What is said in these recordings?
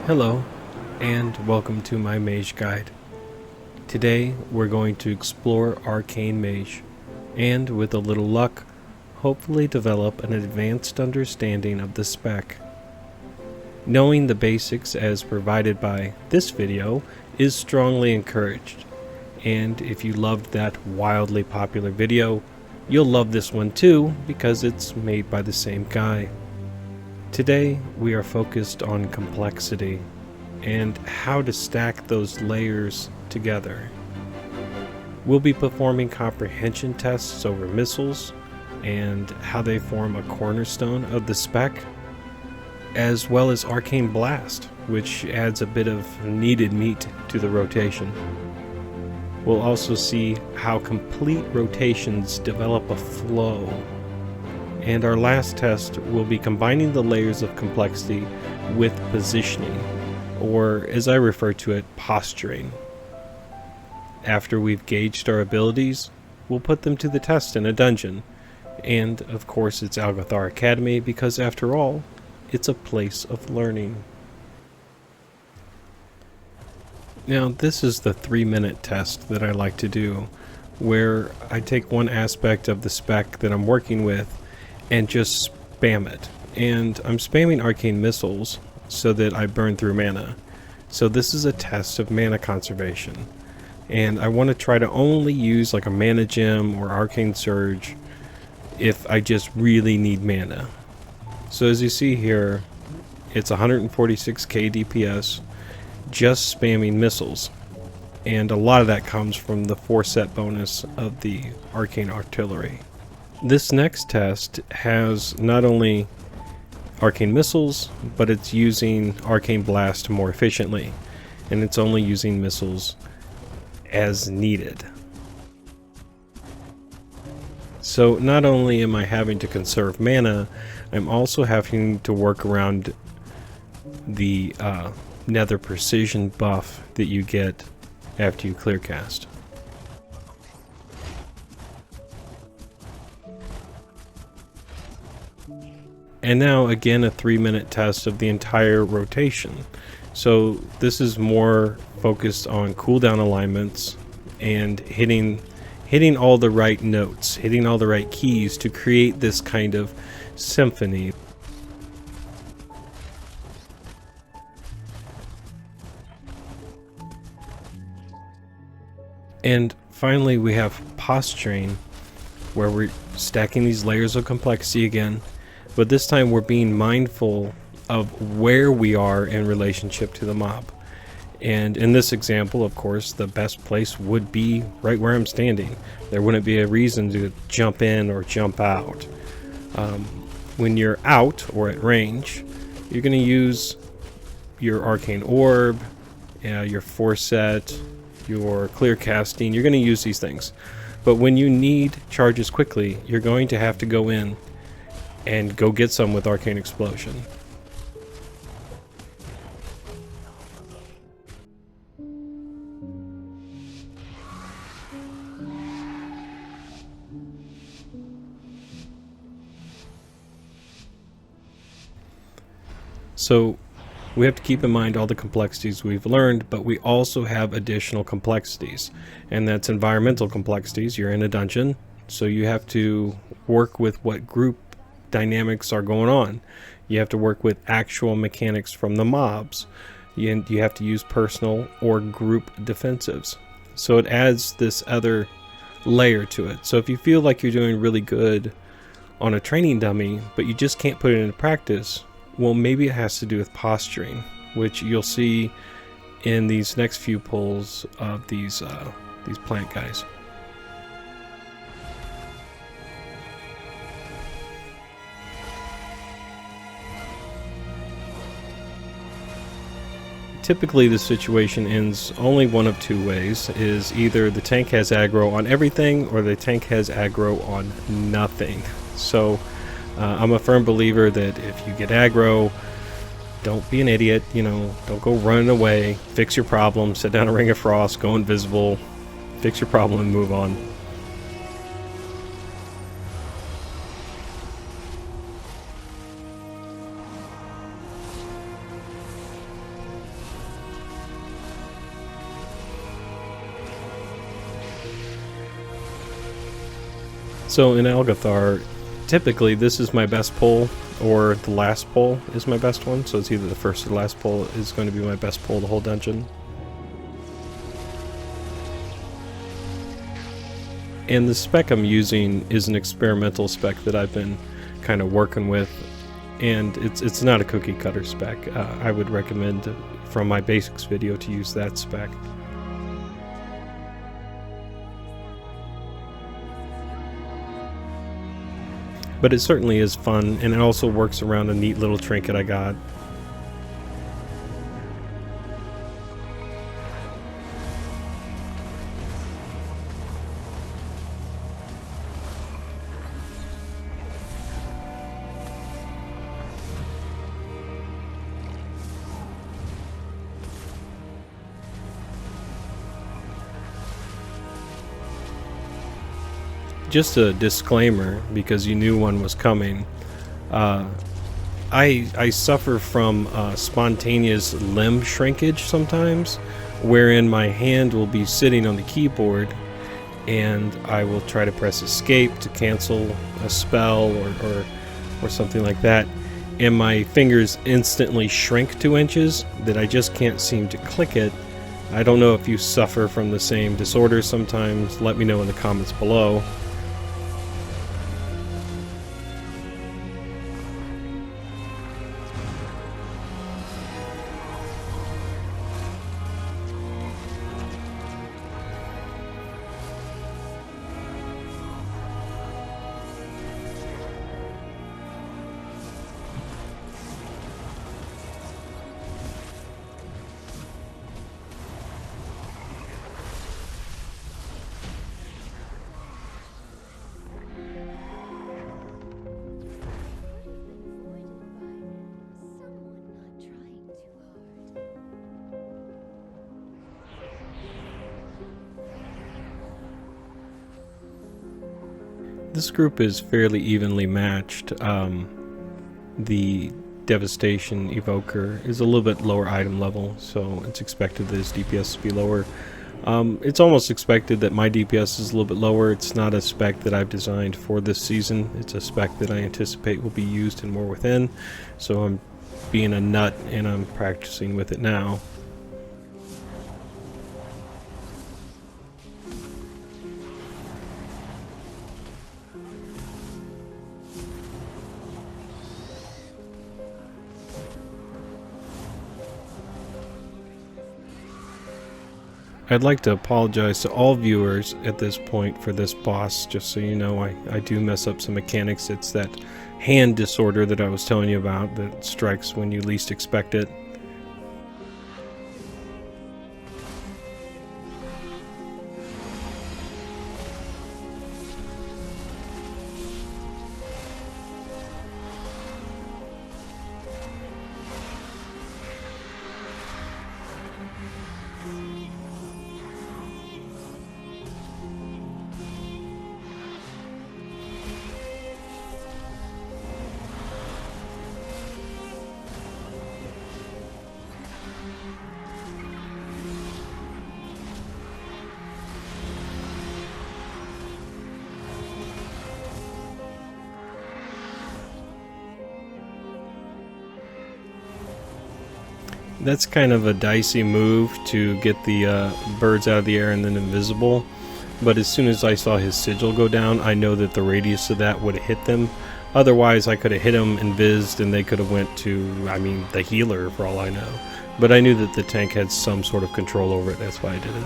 Hello, and welcome to my Mage Guide. Today, we're going to explore Arcane Mage, and with a little luck, hopefully develop an advanced understanding of the spec. Knowing the basics as provided by this video is strongly encouraged, and if you loved that wildly popular video, you'll love this one too because it's made by the same guy. Today, we are focused on complexity and how to stack those layers together. We'll be performing comprehension tests over missiles and how they form a cornerstone of the spec, as well as Arcane Blast, which adds a bit of needed meat to the rotation. We'll also see how complete rotations develop a flow. And our last test will be combining the layers of complexity with positioning, or as I refer to it, posturing. After we've gauged our abilities, we'll put them to the test in a dungeon. And of course it's Algothar Academy because after all, it's a place of learning. Now this is the 3-minute test that I like to do, where I take one aspect of the spec that I'm working with and just spam it. And I'm spamming arcane missiles so that I burn through mana. So this is a test of mana conservation. And I want to try to only use like a mana gem or arcane surge if I just really need mana. So as you see here, it's 146k DPS, just spamming missiles. And a lot of that comes from the 4-set bonus of the arcane artillery. This next test has not only arcane missiles, but it's using Arcane Blast more efficiently, and it's only using missiles as needed. So not only am I having to conserve mana, I'm also having to work around the nether precision buff that you get after you clear cast. And now again a 3-minute test of the entire rotation. So this is more focused on cooldown alignments and hitting all the right notes, hitting all the right keys to create this kind of symphony. And finally we have posturing, where we're stacking these layers of complexity again. But this time we're being mindful of where we are in relationship to the mob. And in this example, of course, the best place would be right where I'm standing. There wouldn't be a reason to jump in or jump out. When you're out or at range, you're going to use your arcane orb, your 4-set, your clear casting. You're going to use these things. But when you need charges quickly, you're going to have to go in and go get some with Arcane Explosion. So we have to keep in mind all the complexities we've learned, but we also have additional complexities, and that's environmental complexities. You're in a dungeon, so you have to work with what group dynamics are going on. You have to work with actual mechanics from the mobs. You have to use personal or group defensives. So it adds this other layer to it. So if you feel like you're doing really good on a training dummy, but you just can't put it into practice, well, maybe it has to do with posturing, which you'll see in these next few pulls of these plant guys. Typically the situation ends only one of two ways, is either the tank has aggro on everything or the tank has aggro on nothing. So I'm a firm believer that if you get aggro, don't be an idiot, don't go running away, fix your problem, set down a Ring of Frost, go invisible, fix your problem and move on. So in Algathar, typically this is my best pull, or the last pull is my best one, so it's either the first or the last pull is going to be my best pull the whole dungeon. And the spec I'm using is an experimental spec that I've been kind of working with, and it's not a cookie cutter spec. I would recommend from my basics video to use that spec. But it certainly is fun, and it also works around a neat little trinket I got. Just a disclaimer, because you knew one was coming. I suffer from spontaneous limb shrinkage sometimes, wherein my hand will be sitting on the keyboard and I will try to press escape to cancel a spell or something like that, and my fingers instantly shrink 2 inches that I just can't seem to click it. I don't know if you suffer from the same disorder sometimes. Let me know in the comments below. This group is fairly evenly matched. The Devastation Evoker is a little bit lower item level, so it's expected that his DPS to be lower. It's almost expected that my DPS is a little bit lower. It's not a spec that I've designed for this season. It's a spec that I anticipate will be used in War Within, so I'm being a nut and I'm practicing with it now. I'd like to apologize to all viewers at this point for this boss, just so you know I do mess up some mechanics. It's that hand disorder that I was telling you about that strikes when you least expect it. That's kind of a dicey move to get the birds out of the air and then invisible, but as soon as I saw his sigil go down, I know that the radius of that would have hit them. Otherwise I could have hit them invised and they could have went to, I mean, the healer for all I know. But I knew that the tank had some sort of control over it, that's why I did it.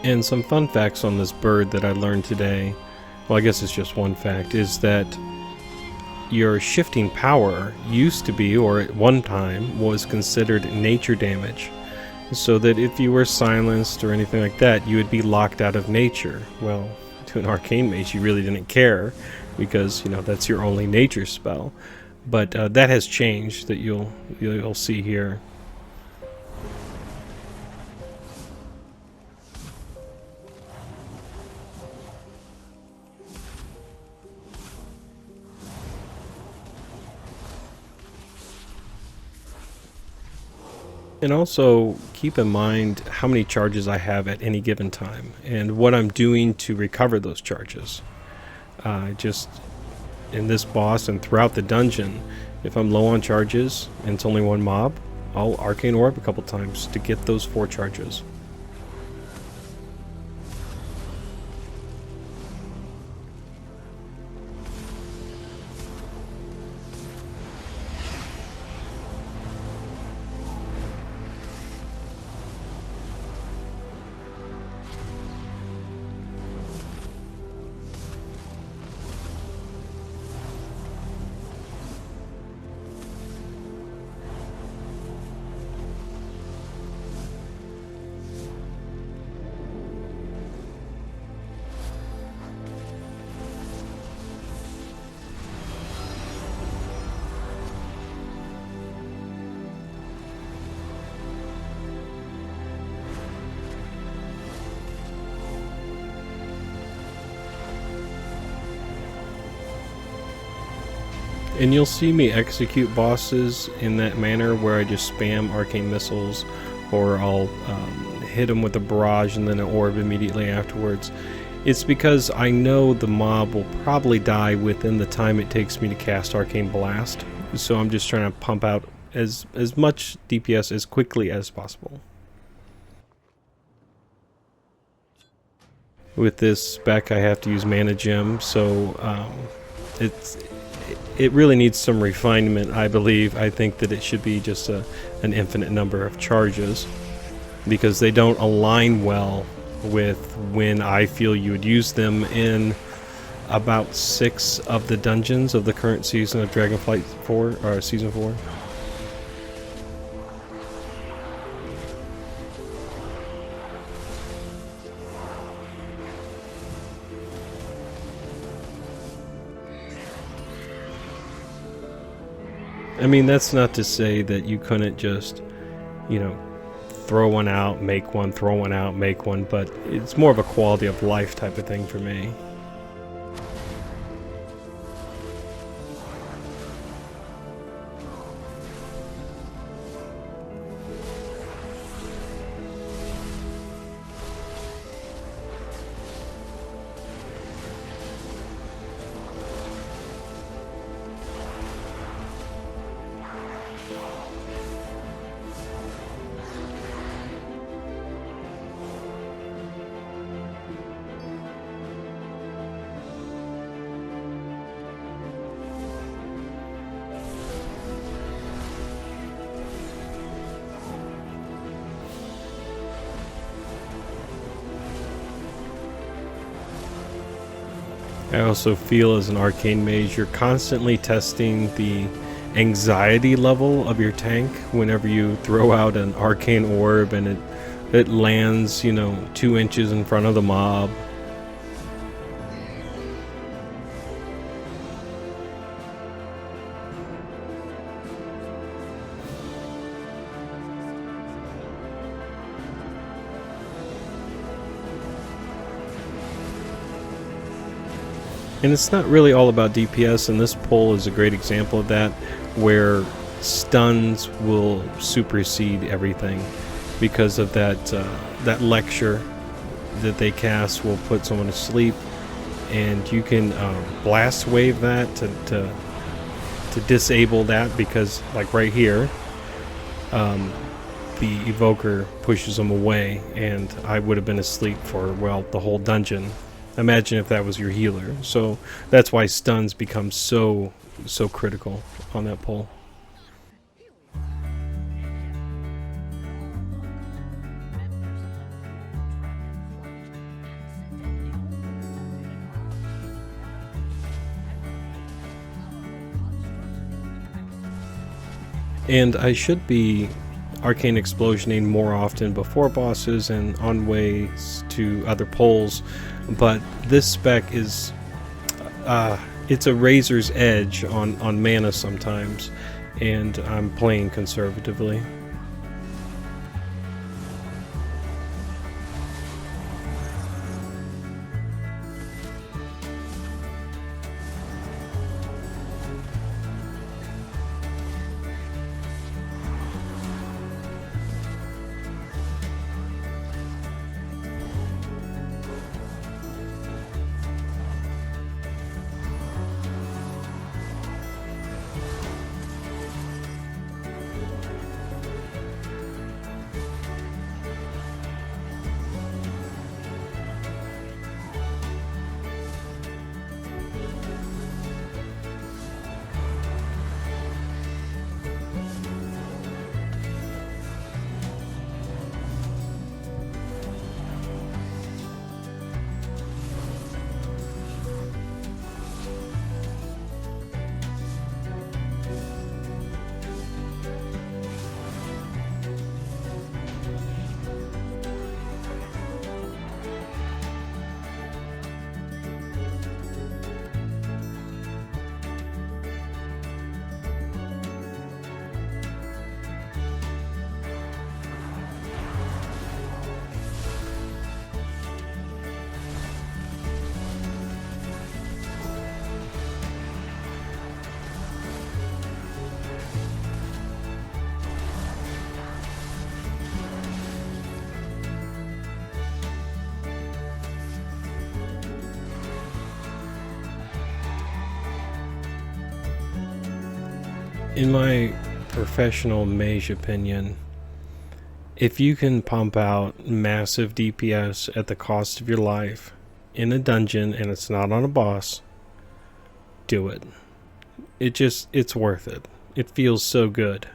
And some fun facts on this bird that I learned today, well, I guess it's just one fact, is that your shifting power used to be, or at one time, was considered nature damage. So that if you were silenced or anything like that, you would be locked out of nature. Well, to an Arcane Mage, you really didn't care, because, you know, that's your only nature spell. But that has changed, that you'll see here. And also keep in mind how many charges I have at any given time and what I'm doing to recover those charges. Just in this boss and throughout the dungeon, if I'm low on charges and it's only one mob, I'll Arcane Orb a couple times to get those 4 charges. And you'll see me execute bosses in that manner where I just spam arcane missiles, or I'll hit them with a barrage and then an orb immediately afterwards. It's because I know the mob will probably die within the time it takes me to cast Arcane Blast, so I'm just trying to pump out as much DPS as quickly as possible. With this spec I have to use Mana Gem, so it really needs some refinement, I believe. I think that it should be just an infinite number of charges, because they don't align well with when I feel you would use them in about 6 of the dungeons of the current season of Dragonflight 4, or Season 4. I mean, that's not to say that you couldn't just, you know, throw one out, make one, throw one out, make one, but it's more of a quality of life type of thing for me. I also feel as an Arcane Mage, you're constantly testing the anxiety level of your tank whenever you throw out an Arcane Orb and it lands, you know, 2 inches in front of the mob. And it's not really all about DPS, and this pull is a great example of that, where stuns will supersede everything because of that that lecture that they cast will put someone to sleep, and you can blast wave that to disable that, because like right here, the evoker pushes them away, and I would have been asleep for, well, the whole dungeon. Imagine if that was your healer. So that's why stuns become so critical on that pull. And I should be Arcane Explosioning more often before bosses and on ways to other pulls, but this spec is it's a razor's edge on mana sometimes, and I'm playing conservatively. In my professional mage opinion, if you can pump out massive DPS at the cost of your life in a dungeon and it's not on a boss, do it. It's worth it. It feels so good.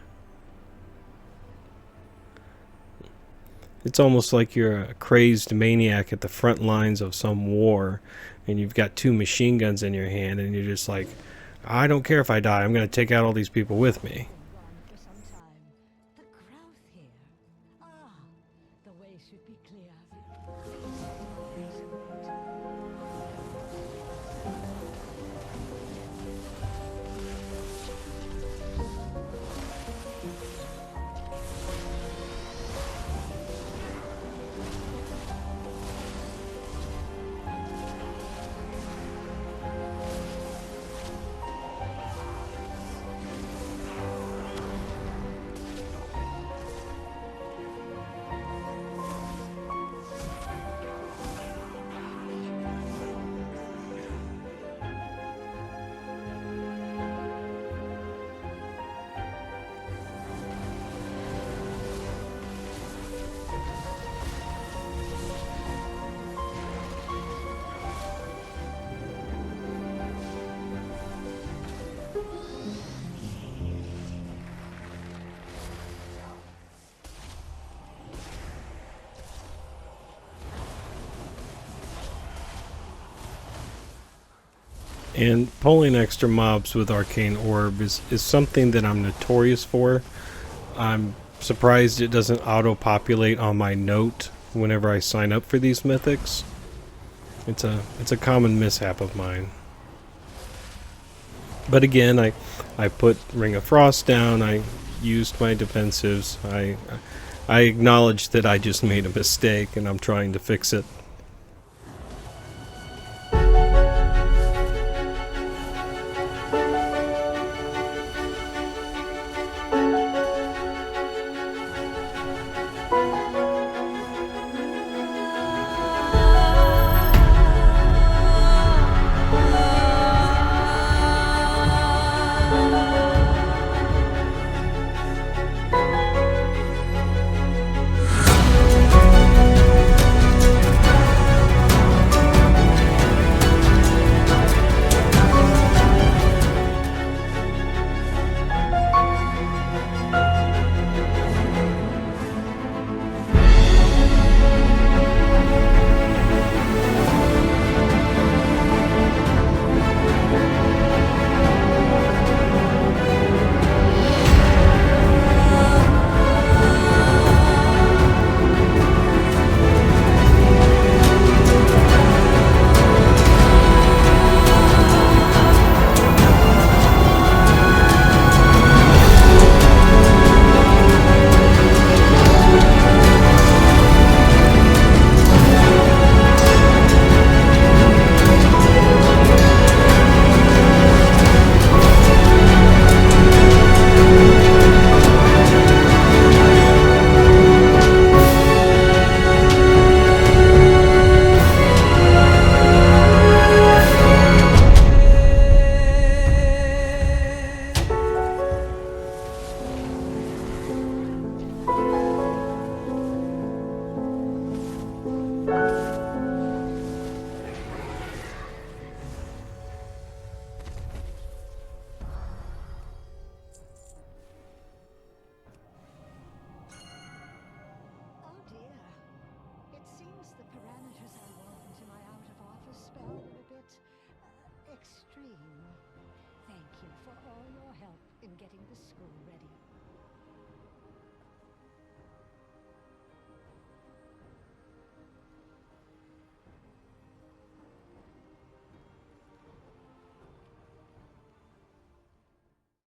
It's almost like you're a crazed maniac at the front lines of some war and you've got 2 machine guns in your hand and you're just like, I don't care if I die, I'm going to take out all these people with me. And pulling extra mobs with Arcane Orb is something that I'm notorious for. I'm surprised it doesn't auto-populate on my note whenever I sign up for these mythics. It's a common mishap of mine. But again, I put Ring of Frost down, I used my defensives, I acknowledge that I just made a mistake and I'm trying to fix it. Extreme. Thank you for all your help in getting the school ready.